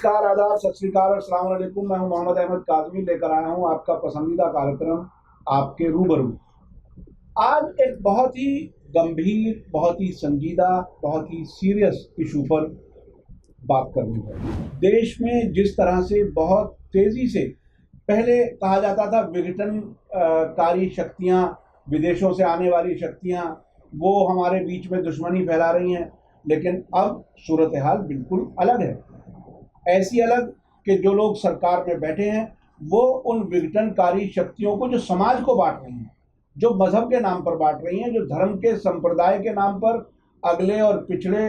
नमस्कार, आदाब, सत श्री अकाल और अस्सलाम वालेकुम। मैं हूं मोहम्मद अहमद काज़मी, लेकर आया हूं आपका पसंदीदा कार्यक्रम आपके रूबरू। आज एक बहुत ही गंभीर, बहुत ही संजीदा, बहुत ही सीरियस इशू पर बात करनी है। देश में जिस तरह से बहुत तेज़ी से पहले कहा जाता था विघटनकारी शक्तियाँ, विदेशों से आने वाली शक्तियाँ वो हमारे बीच में दुश्मनी फैला रही हैं, लेकिन अब सूरत हाल बिल्कुल अलग है। ऐसी अलग कि जो लोग सरकार में बैठे हैं वो उन विघटनकारी शक्तियों को, जो समाज को बांट रही हैं, जो मजहब के नाम पर बांट रही हैं, जो धर्म के संप्रदाय के नाम पर अगले और पिछड़े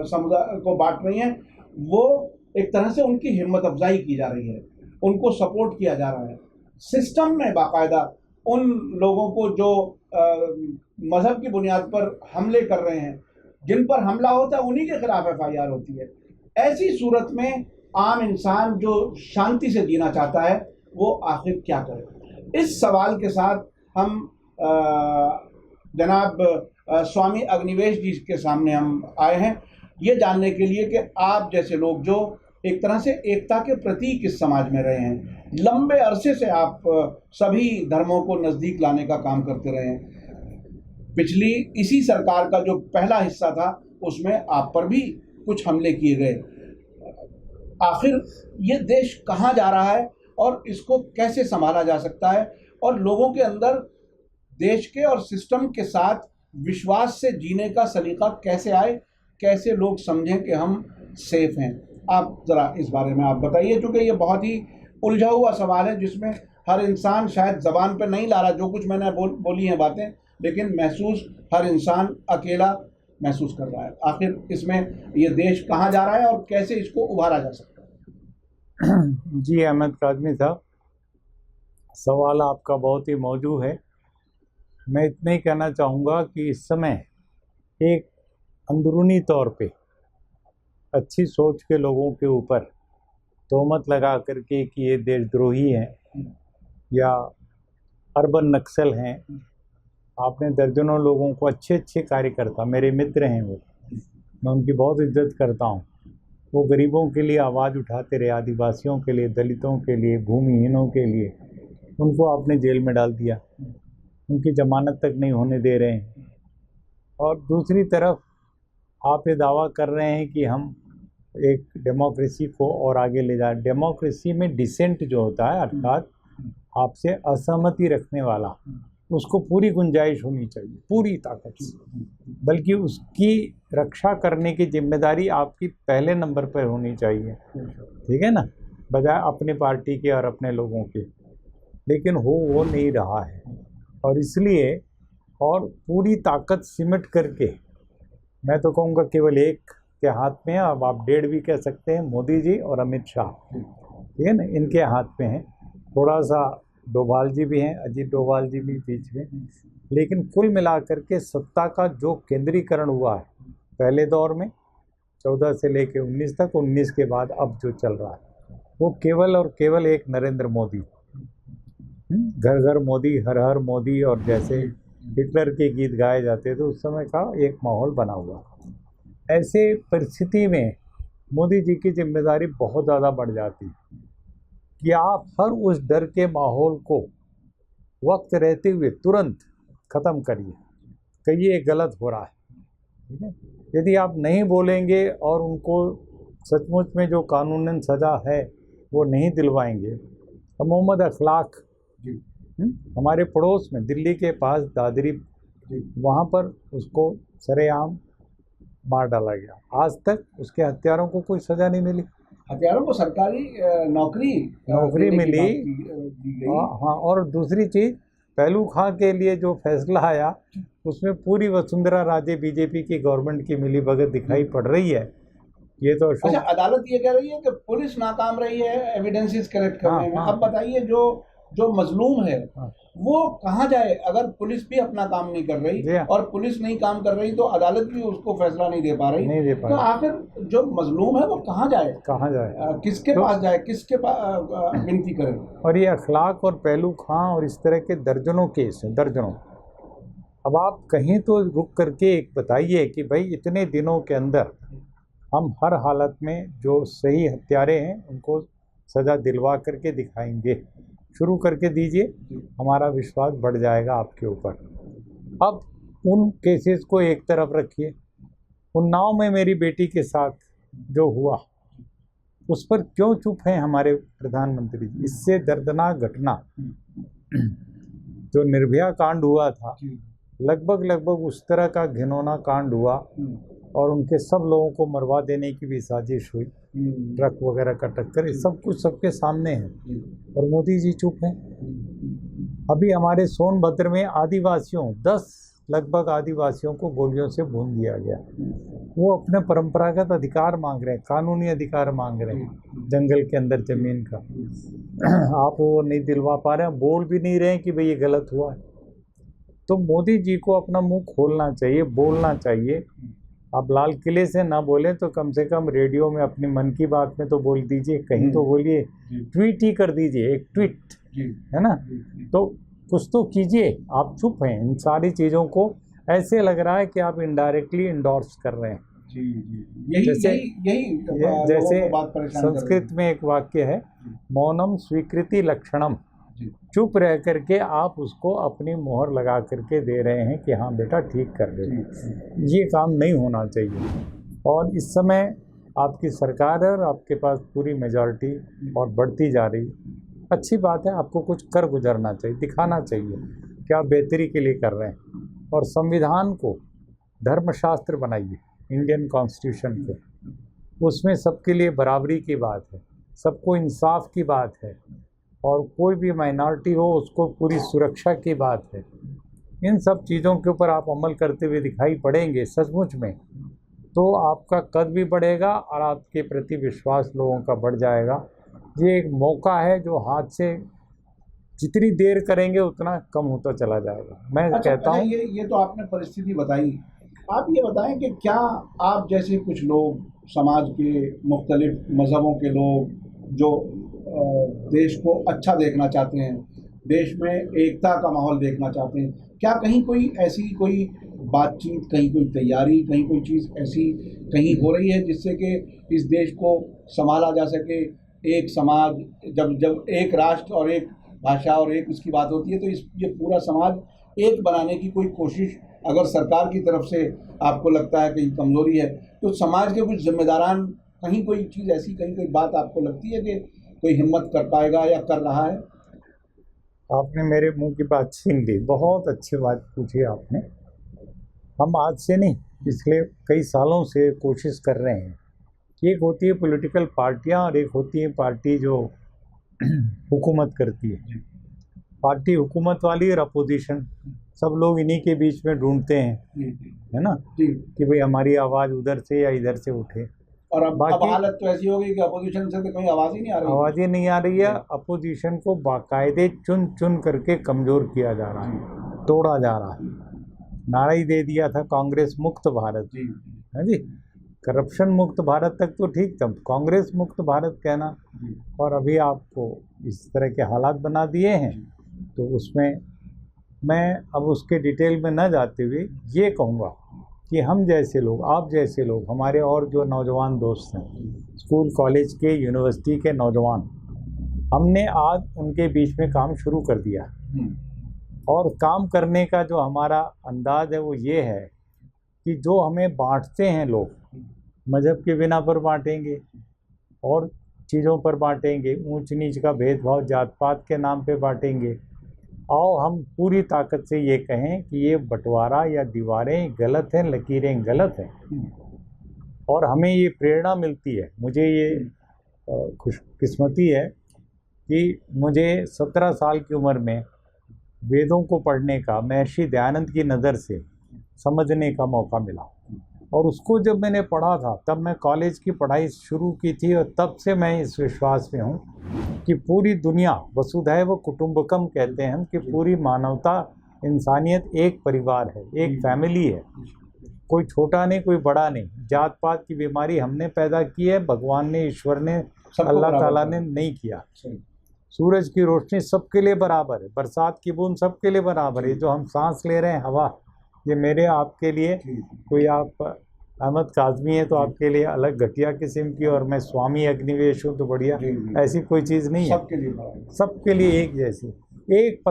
समुदाय को बांट रही हैं, वो एक तरह से उनकी हिम्मत अफजाई की जा रही है, उनको सपोर्ट किया जा रहा है। सिस्टम में बाकायदा उन लोगों को जो मजहब की बुनियाद पर हमले कर रहे हैं, जिन पर हमला होता है उन्हीं के खिलाफ FIR होती है। ऐसी सूरत में आम इंसान जो शांति से जीना चाहता है वो आखिर क्या करे? इस सवाल के साथ हम जनाब स्वामी अग्निवेश जी के सामने हम आए हैं, ये जानने के लिए कि आप जैसे लोग जो एक तरह से एकता के प्रतीक इस समाज में रहे हैं, लंबे अरसे से आप सभी धर्मों को नज़दीक लाने का काम करते रहे हैं। पिछली इसी सरकार का जो पहला हिस्सा था उसमें आप पर भी कुछ हमले किए गए। आखिर ये देश कहाँ जा रहा है और इसको कैसे संभाला जा सकता है, और लोगों के अंदर देश के और सिस्टम के साथ विश्वास से जीने का सलीका कैसे आए, कैसे लोग समझें कि हम सेफ हैं? आप ज़रा इस बारे में आप बताइए, क्योंकि ये बहुत ही उलझा हुआ सवाल है जिसमें हर इंसान शायद ज़बान पर नहीं ला रहा जो कुछ मैंने बोली हैं बातें, लेकिन महसूस हर इंसान अकेला महसूस कर रहा है। आखिर इसमें ये देश कहाँ जा रहा है और कैसे इसको उभारा जा सकता है? जी अहमद काज़मी साहब, सवाल आपका बहुत ही मौजू है। मैं इतना ही कहना चाहूँगा कि इस समय एक अंदरूनी तौर पे अच्छी सोच के लोगों के ऊपर तोहमत लगा करके कि ये देशद्रोही हैं या अर्बन नक्सल हैं। आपने दर्जनों लोगों को, अच्छे अच्छे कार्यकर्ता मेरे मित्र हैं, वो मैं उनकी बहुत इज्जत करता हूँ, वो गरीबों के लिए आवाज़ उठाते रहे, आदिवासियों के लिए, दलितों के लिए, भूमिहीनों के लिए, उनको आपने जेल में डाल दिया, उनकी जमानत तक नहीं होने दे रहे हैं। और दूसरी तरफ आप ये दावा कर रहे हैं कि हम एक डेमोक्रेसी को और आगे ले जाए। डेमोक्रेसी में डिसेंट जो होता है, अर्थात आपसे असहमति रखने वाला, उसको पूरी गुंजाइश होनी चाहिए, पूरी ताकत से, बल्कि उसकी रक्षा करने की जिम्मेदारी आपकी पहले नंबर पर होनी चाहिए, ठीक है ना, बजाय अपनी पार्टी के और अपने लोगों के। लेकिन वो नहीं रहा है, और इसलिए और पूरी ताकत सिमट करके, मैं तो कहूँगा केवल एक के हाथ में है, अब आप डेढ़ भी कह सकते हैं, मोदी जी और अमित शाह, ठीक है ना, इनके हाथ में है। थोड़ा सा डोभाल जी भी हैं, अजीत डोभाल जी भी बीच में, लेकिन कुल मिलाकर के सत्ता का जो केंद्रीकरण हुआ है पहले दौर में 14 से लेकर 19 तक, 19 के बाद अब जो चल रहा है, वो केवल और केवल एक नरेंद्र मोदी, घर घर मोदी, हर हर मोदी, और जैसे हिटलर के गीत गाए जाते थे उस समय का एक माहौल बना हुआ। ऐसे परिस्थिति में मोदी जी की जिम्मेदारी बहुत ज़्यादा बढ़ जाती है कि आप हर उस डर के माहौल को वक्त रहते हुए तुरंत ख़त्म करिए, कहिए गलत हो रहा है, ठीक है। यदि आप नहीं बोलेंगे और उनको सचमुच में जो कानूनन सज़ा है वो नहीं दिलवाएंगे, तो मोहम्मद अखलाक हमारे पड़ोस में दिल्ली के पास दादरी, वहाँ पर उसको सरेआम मार डाला गया। आज तक उसके हत्यारों को कोई सज़ा नहीं मिली। हत्यारों को सरकारी नौकरी मिली। हाँ, और दूसरी चीज़, पहलू खां के लिए जो फैसला आया उसमें पूरी वसुंधरा राजे बीजेपी की गवर्नमेंट की मिली भगत दिखाई पड़ रही है। ये तो अच्छा, अदालत ये कह रही है कि पुलिस नाकाम रही है एविडेंसेस कलेक्ट करने में। अब बताइए, जो मजलूम है वो कहाँ जाए? अगर पुलिस भी अपना काम नहीं कर रही और पुलिस नहीं काम कर रही तो अदालत भी उसको फैसला नहीं दे पा रही, तो आखिर जो मजलूम है वो कहाँ जाए? किसके पास जाए, किसके पास विनती करे? और ये अखलाक और पहलू खां और इस तरह के दर्जनों केस हैं, दर्जनों। अब आप कहीं तो रुक करके एक बताइए कि भाई इतने दिनों के अंदर हम हर हालत में जो सही हत्यारे हैं उनको सज़ा दिलवा करके दिखाएंगे। शुरू करके दीजिए, हमारा विश्वास बढ़ जाएगा आपके ऊपर। अब उन केसेस को एक तरफ रखिए। उन्नाव में मेरी बेटी के साथ जो हुआ उस पर क्यों चुप हैं हमारे प्रधानमंत्री जी? इससे दर्दनाक घटना जो निर्भया कांड हुआ था, लगभग उस तरह का घिनौना कांड हुआ और उनके सब लोगों को मरवा देने की भी साजिश हुई, ट्रक वगैरह का टक्कर, ये सब कुछ सबके सामने है और मोदी जी चुप हैं। अभी हमारे सोनभद्र में आदिवासियों, 10 लगभग आदिवासियों को गोलियों से भून दिया गया। वो अपने परंपरागत अधिकार मांग रहे हैं, कानूनी अधिकार मांग रहे हैं जंगल के अंदर ज़मीन का। आप वो नहीं दिलवा पा रहे हैं, बोल भी नहीं रहे हैं कि भाई ये गलत हुआ है। तो मोदी जी को अपना मुंह खोलना चाहिए, बोलना चाहिए। आप लाल किले से ना बोलें तो कम से कम रेडियो में अपनी मन की बात में तो बोल दीजिए, कहीं तो बोलिए, ट्वीट ही कर दीजिए, एक ट्वीट, है ना? तो कुछ तो कीजिए। आप चुप हैं इन सारी चीज़ों को, ऐसे लग रहा है कि आप इनडायरेक्टली इंडोर्स कर रहे हैं। जैसे संस्कृत में एक वाक्य है, मौनम स्वीकृति लक्षणम। चुप रह करके आप उसको अपनी मोहर लगा करके दे रहे हैं कि हाँ बेटा ठीक कर रहे हो। ये काम नहीं होना चाहिए। और इस समय आपकी सरकार है और आपके पास पूरी मेजॉरिटी और बढ़ती जा रही, अच्छी बात है। आपको कुछ कर गुजरना चाहिए, दिखाना चाहिए कि आप बेहतरी के लिए कर रहे हैं। और संविधान को धर्मशास्त्र बनाइए, इंडियन कॉन्स्टिट्यूशन को, उसमें सबके लिए बराबरी की बात है, सबको इंसाफ की बात है और कोई भी माइनॉरिटी हो उसको पूरी सुरक्षा की बात है। इन सब चीज़ों के ऊपर आप अमल करते हुए दिखाई पड़ेंगे सचमुच में, तो आपका कद भी बढ़ेगा और आपके प्रति विश्वास लोगों का बढ़ जाएगा। ये एक मौका है जो हाथ से जितनी देर करेंगे उतना कम होता चला जाएगा। मैं कहता हूँ ये तो आपने परिस्थिति बताई। आप ये बताएं कि क्या आप जैसे कुछ लोग, समाज के मुख्तलिफ मज़हबों के लोग जो देश को अच्छा देखना चाहते हैं, देश में एकता का माहौल देखना चाहते हैं, क्या कहीं कोई ऐसी कोई बातचीत, कहीं कोई तैयारी, कहीं कोई चीज़ ऐसी कहीं हो रही है जिससे कि इस देश को संभाला जा सके? एक समाज, जब एक राष्ट्र और एक भाषा और एक उसकी बात होती है तो ये पूरा समाज एक बनाने की कोई कोशिश अगर सरकार की तरफ से आपको लगता है कहीं कमज़ोरी है, तो समाज के कुछ जिम्मेदारान कहीं कोई चीज़ ऐसी, कहीं कोई बात आपको लगती है कि कोई हिम्मत कर पाएगा या कर रहा है? आपने मेरे मुंह की बात छीन ली। बहुत अच्छी बात पूछी आपने। हम आज से नहीं, पिछले कई सालों से कोशिश कर रहे हैं। एक होती है पॉलिटिकल पार्टियां और एक होती है पार्टी जो हुकूमत करती है। पार्टी हुकूमत वाली और अपोजिशन, सब लोग इन्हीं के बीच में ढूंढते हैं, है ना, कि भाई हमारी आवाज़ उधर से या इधर से उठे। और अब हालत तो ऐसी हो गई कि अपोजिशन से तो कोई आवाज़ ही नहीं आ रही। आवाज़ ही नहीं आ रही है। अपोजिशन को बाकायदे चुन चुन करके कमज़ोर किया जा रहा है, तोड़ा जा रहा है। नारा ही दे दिया था कांग्रेस मुक्त भारत, है जी। करप्शन मुक्त भारत तक तो ठीक था, कांग्रेस मुक्त भारत कहना, और अभी आपको इस तरह के हालात बना दिए हैं। तो उसमें मैं अब उसके डिटेल में न जाते हुए ये कहूँगा कि हम जैसे लोग, आप जैसे लोग, हमारे और जो नौजवान दोस्त हैं, स्कूल कॉलेज के, यूनिवर्सिटी के नौजवान, हमने आज उनके बीच में काम शुरू कर दिया। और काम करने का जो हमारा अंदाज़ है वो ये है कि जो हमें बांटते हैं लोग, मज़हब के बिना पर बांटेंगे और चीज़ों पर बांटेंगे, ऊंच नीच का भेदभाव जात पात के नाम पे बांटेंगे। आओ हम पूरी ताकत से ये कहें कि ये बंटवारा या दीवारें गलत हैं, लकीरें गलत हैं, और हमें ये प्रेरणा मिलती है। मुझे ये खुशकिस्मती है कि मुझे 17 साल की उम्र में वेदों को पढ़ने का, महर्षि दयानंद की नज़र से समझने का मौका मिला। और उसको जब मैंने पढ़ा था तब मैं कॉलेज की पढ़ाई शुरू की थी, और तब से मैं इस विश्वास में हूँ कि पूरी दुनिया, वसुधैव कुटुंबकम कहते हैं हम, कि पूरी मानवता, इंसानियत एक परिवार है, एक फैमिली है। कोई छोटा नहीं, कोई बड़ा नहीं। जात पात की बीमारी हमने पैदा की है, भगवान ने, ईश्वर ने, अल्लाह ताला ने नहीं किया। सूरज की रोशनी सबके लिए बराबर है, बरसात की बूंद सबके लिए बराबर है। जो हम सांस ले रहे हैं हवा, ये मेरे आपके लिए, कोई आप अहमद काज़मी है तो आपके लिए अलग घटिया किस्म की, और मैं स्वामी अग्निवेश हूँ तो बढ़िया। ऐसी कोई चीज़ नहीं है, सबके लिए एक जैसी। एक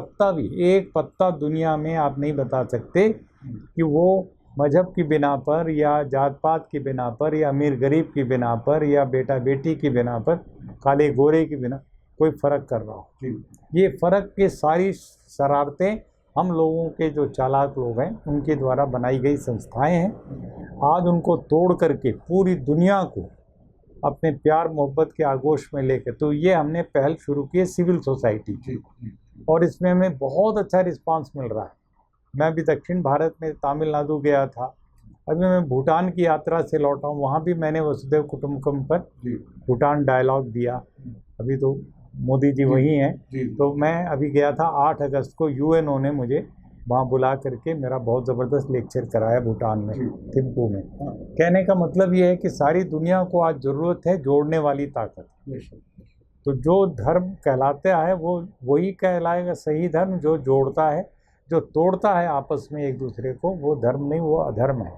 पत्ता दुनिया में आप नहीं बता सकते कि वो मजहब की बिना पर या जात पात की बिना पर या अमीर गरीब की बिना पर या बेटा बेटी की बिना पर, काले गोरे की बिना कोई फ़र्क कर रहा हो। ये फ़र्क के सारी शरारतें हम लोगों के जो चालाक लोग हैं उनके द्वारा बनाई गई संस्थाएं हैं। आज उनको तोड़ करके पूरी दुनिया को अपने प्यार मोहब्बत के आगोश में लेकर, तो ये हमने पहल शुरू की है सिविल सोसाइटी की, और इसमें हमें बहुत अच्छा रिस्पांस मिल रहा है। मैं अभी दक्षिण भारत में तमिलनाडु गया था, अभी मैं भूटान की यात्रा से लौटा हूँ, वहाँ भी मैंने वसुधैव कुटुंबकम पर भूटान डायलॉग दिया। अभी तो मोदी जी वही हैं, तो मैं अभी गया था 8 अगस्त को, यूएनओ ने मुझे वहाँ बुला करके मेरा बहुत ज़बरदस्त लेक्चर कराया भूटान में, थिम्पू में। कहने का मतलब ये है कि सारी दुनिया को आज ज़रूरत है जोड़ने वाली ताकत। तो जो धर्म कहलाता है वो वही कहलाएगा सही धर्म, जो जोड़ता है। जो तोड़ता है आपस में एक दूसरे को, वो धर्म नहीं, वो अधर्म है।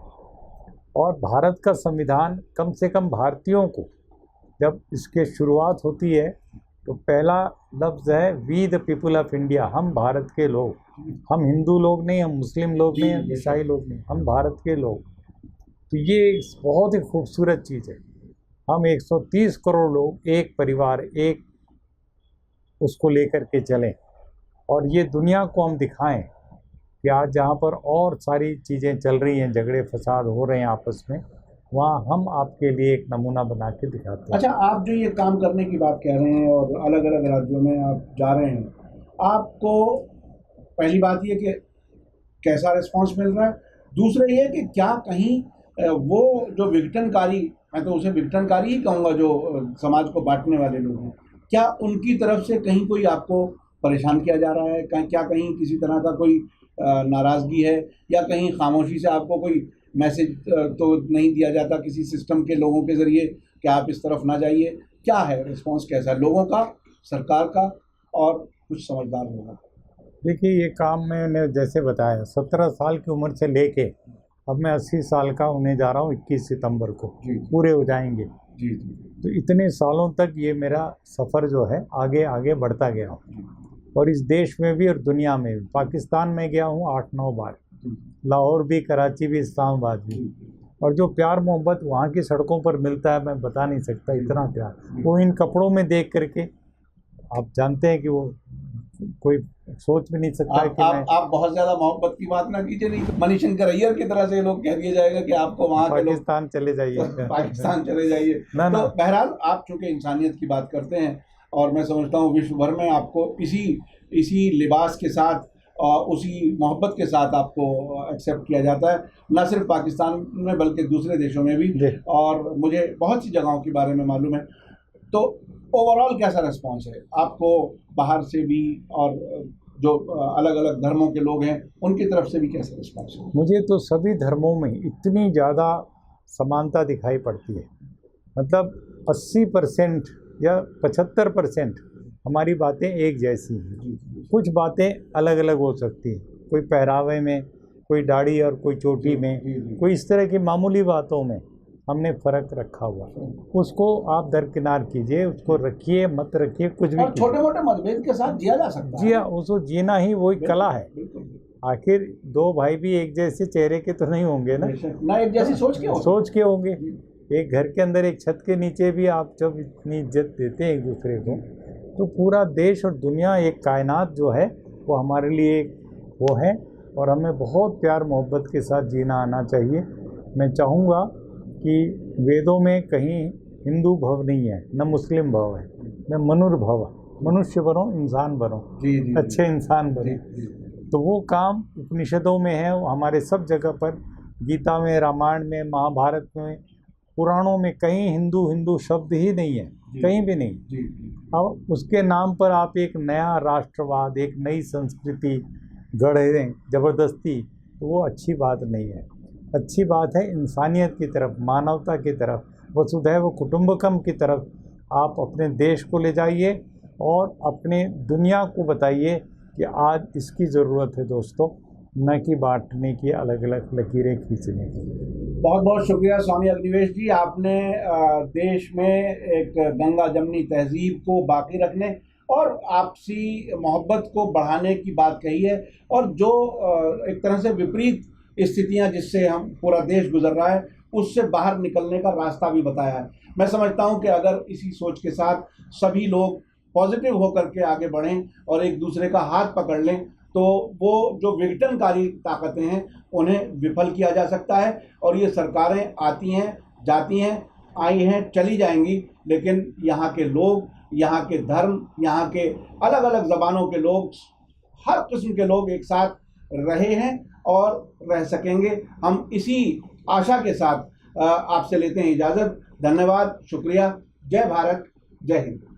और भारत का संविधान, कम से कम भारतीयों को जब इसके शुरुआत होती है तो पहला लफ्ज़ है we the people of India, हम भारत के लोग। हम हिंदू लोग नहीं, हम मुस्लिम लोग नहीं, हम ईसाई लोग नहीं, हम भारत के लोग। तो ये बहुत ही खूबसूरत चीज़ है। हम 130 करोड़ लोग, एक परिवार, एक उसको लेकर के चलें, और ये दुनिया को हम दिखाएं कि आज जहाँ पर और सारी चीज़ें चल रही हैं, झगड़े फसाद हो रहे हैं आपस में, वहाँ हम आपके लिए एक नमूना बना के दिखाते हैं। अच्छा, आप जो ये काम करने की बात कह रहे हैं और अलग अलग राज्यों में आप जा रहे हैं, आपको पहली बात ये कि कैसा रिस्पांस मिल रहा है, दूसरा ये कि क्या कहीं वो जो विघटनकारी, मैं तो उसे विघटनकारी ही कहूँगा, जो समाज को बांटने वाले लोग हैं, क्या उनकी तरफ से कहीं कोई आपको परेशान किया जा रहा है? क्या कहीं किसी तरह का कोई नाराज़गी है, या कहीं खामोशी से आपको कोई मैसेज तो नहीं दिया जाता किसी सिस्टम के लोगों के ज़रिए कि आप इस तरफ ना जाइए? क्या है रिस्पांस, कैसा है लोगों का, सरकार का और कुछ समझदार लोगों का? देखिए, ये काम मैंने जैसे बताया 17 साल की उम्र से लेके अब मैं 80 साल का होने जा रहा हूँ, 21 सितंबर को पूरे हो जाएंगे। तो इतने सालों तक ये मेरा सफ़र जो है आगे आगे बढ़ता गया, और इस देश में भी और दुनिया में भी। पाकिस्तान में गया हूँ 8-9 बार, लाहौर भी, कराची भी, इस्लामाबाद भी, और जो प्यार मोहब्बत वहाँ की सड़कों पर मिलता है मैं बता नहीं सकता, इतना प्यार। वो इन कपड़ों में देख करके आप जानते हैं कि वो कोई सोच भी नहीं सकता है कि आप बहुत ज़्यादा मोहब्बत की बात ना कीजिए, नहीं तो मनीष शंकर अय्यर की तरह से लोग कह दिया जाएगा कि आपको वहाँ पाकिस्तान चले जाइए पाकिस्तान चले जाइए। तो बहरहाल आप चूँकि इंसानियत की बात करते हैं, और मैं समझता हूँ विश्व भर में आपको इसी लिबास के साथ और उसी मोहब्बत के साथ आपको एक्सेप्ट किया जाता है, न सिर्फ पाकिस्तान में बल्कि दूसरे देशों में भी, और मुझे बहुत सी जगहों के बारे में मालूम है। तो ओवरऑल कैसा रिस्पांस है आपको, बाहर से भी और जो अलग अलग धर्मों के लोग हैं उनकी तरफ से भी कैसा रिस्पांस है? मुझे तो सभी धर्मों में इतनी ज़्यादा समानता दिखाई पड़ती है, मतलब 80% या 75% हमारी बातें एक जैसी हैं। कुछ बातें अलग अलग हो सकती हैं, कोई पहरावे में, कोई दाढ़ी और कोई चोटी में, कोई इस तरह की मामूली बातों में हमने फ़र्क रखा हुआ। उसको आप दरकिनार कीजिए, उसको रखिए, मत रखिए, कुछ भी। छोटे मोटे मतभेद के साथ जिया जा सकता है। जिया, उसको जीना ही वही कला है। आखिर दो भाई भी एक जैसे चेहरे के तो नहीं होंगे ना, एक जैसी सोच के होंगे। एक घर के अंदर, एक छत के नीचे भी आप जब इतनी इज्जत देते हैं एक दूसरे को, तो पूरा देश और दुनिया, एक कायनात जो है वो हमारे लिए वो है, और हमें बहुत प्यार मोहब्बत के साथ जीना आना चाहिए। मैं चाहूँगा कि वेदों में कहीं हिंदू भव नहीं है, न मुस्लिम भव है, न मनुर्भव, मनुष्य बनो, इंसान बनो, अच्छे इंसान बनो। तो वो काम उपनिषदों में है, हमारे सब जगह पर, गीता में, रामायण में, महाभारत में, पुराणों में कहीं हिंदू शब्द ही नहीं है, कहीं भी नहीं। अब उसके नाम पर आप एक नया राष्ट्रवाद, एक नई संस्कृति गढ़ दें ज़बरदस्ती, तो वो अच्छी बात नहीं है। अच्छी बात है इंसानियत की तरफ, मानवता की तरफ, वसुधैव कुटुंबकम की तरफ आप अपने देश को ले जाइए, और अपने दुनिया को बताइए कि आज इसकी ज़रूरत है दोस्तों। न कि बांटने की, अलग अलग लकीरें खींचने की। बहुत बहुत शुक्रिया स्वामी अग्निवेश जी, आपने देश में एक गंगा जमनी तहजीब को बाकी रखने और आपसी मोहब्बत को बढ़ाने की बात कही है, और जो एक तरह से विपरीत स्थितियां जिससे हम पूरा देश गुजर रहा है उससे बाहर निकलने का रास्ता भी बताया है। मैं समझता हूं कि अगर इसी सोच के साथ सभी लोग पॉजिटिव होकर के आगे बढ़ें और एक दूसरे का हाथ पकड़ लें तो वो जो विघटनकारी ताकतें हैं उन्हें विफल किया जा सकता है। और ये सरकारें आती हैं, जाती हैं, आई हैं, चली जाएंगी, लेकिन यहाँ के लोग, यहाँ के धर्म, यहाँ के अलग अलग ज़बानों के लोग, हर किस्म के लोग एक साथ रहे हैं और रह सकेंगे। हम इसी आशा के साथ आपसे लेते हैं इजाज़त। धन्यवाद, शुक्रिया। जय भारत, जय हिंद।